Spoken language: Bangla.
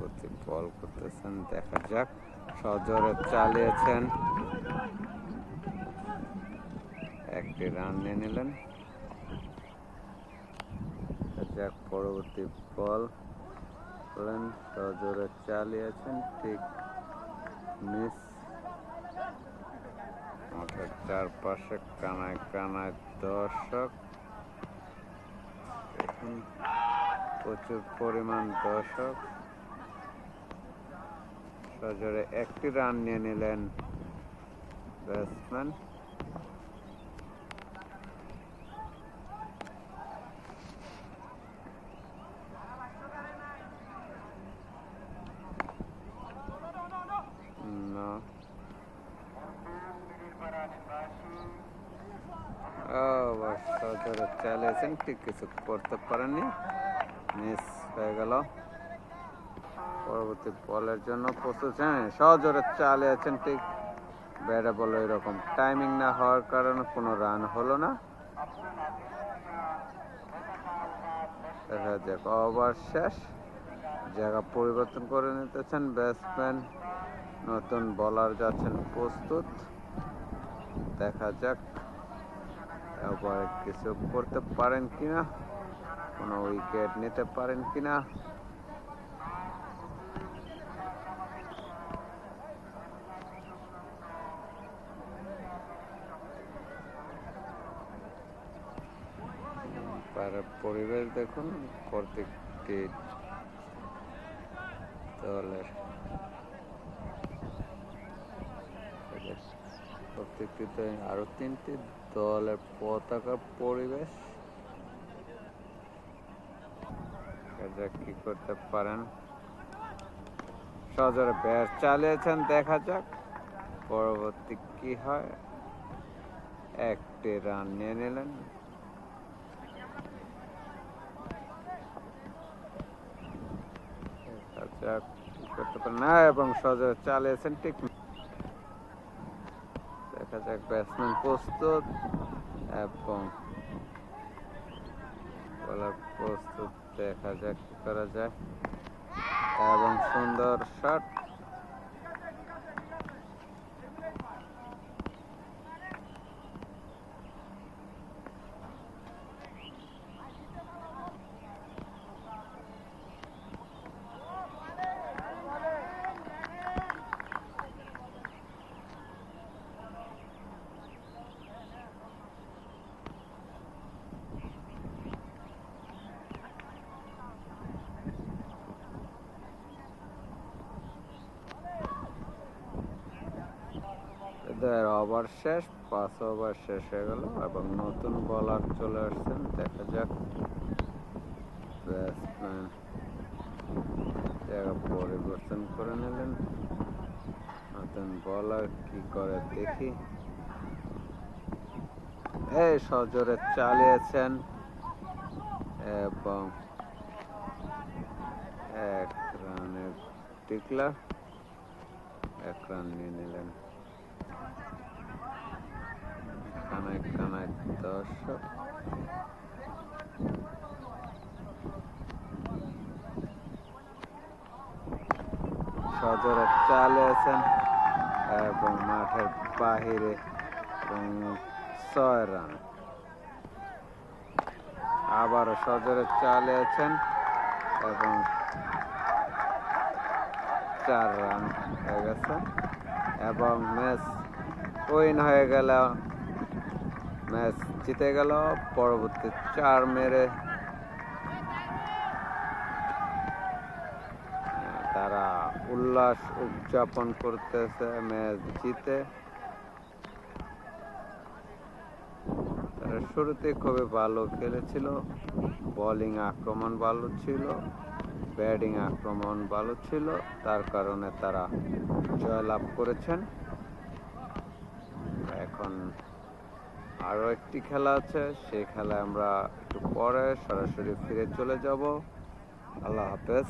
পরবর্তী বল করতেছেন, দেখা যাক। সজোরে চালিয়েছেন, একটি রান নিয়ে নিলেন। যাক, পরবর্তী বল করলেন, সজোরে চালিয়েছেন, ঠিক মিস। মাঠের চারপাশে কানায় কানায় দর্শক, দেখুন প্রচুর পরিমাণ দর্শক। সজোরে একটি রান নিয়ে নিলেন ব্যাটসম্যান। সজোরে চালিয়েছেন, ঠিক কিছু করতে পারেননি, মিস হয়ে গেল। পরবর্তী বলের জন্য প্রস্তুত। সজোরে চালিয়েছেন, ঠিক ব্যাটে বল এরকম টাইমিং না হওয়ার কারণে কোনো রান হলো না। দেখা যাক, ওভার শেষ। জায়গা পরিবর্তন করে নিতেছেন ব্যাটসম্যান, নতুন বোলার যাচ্ছেন প্রস্তুত। দেখা যাক এবার কিছু করতে পারেন কিনা, কোনো উইকেট নিতে পারেন কিনা। পরিবেশ দেখুন, প্রত্যেকটি দলের আরো 3টি দলের পতাকার পরিবেশ। কি করতে পারেন, সজোরে ব্যাট চালিয়েছেন, দেখা যাক পরবর্তী কি হয়। একটি রান নিয়ে নিলেন। করতে পারেন না, এবং সজোরে চালিয়েছেন, ঠিক। দেখা যাক, ব্যাটসম্যান প্রস্তুত এবং বলার প্রস্তুত। দেখা যাক কি করা যায়, এবং সুন্দর শট। ওভার শেষ, 5 ওভার শেষ হয়ে গেল, এবং নতুন বোলার চলে আসছেন। দেখা যাক, ব্যাটসম্যান জায়গা পরিবর্তন করে নিলেন, নতুন বোলার কি করে দেখি। এই সজোরে চালিয়েছেন এবং এক রানের ডিক্লার, 1 রান নিয়ে নিলেন। কানায় কানায় দর্শক, সজোরে চালিয়েছেন এবং মাঠের বাহিরে 6 রান। আবারও সজোরে চালিয়েছেন এবং 4 রান হয়ে গেছে, এবং ম্যাচ উইন হয়ে গেল, ম্যাচ জিতে গেল। পরবর্তী 4 মেরে তারা উল্লাস উদযাপন করতেছে ম্যাচ জিতে। তারা শুরুতে খুবই ভালো খেলেছিল, বোলিং আক্রমণ ভালো ছিল, ব্যাটিং আক্রমণ ভালো ছিল, তার কারণে তারা জয়লাভ করেছেন। এখন আরো একটি খেলা আছে, সেই খেলায় আমরা একটু পরে সরাসরি ফিরে চলে যাব। আল্লাহ হাফেজ।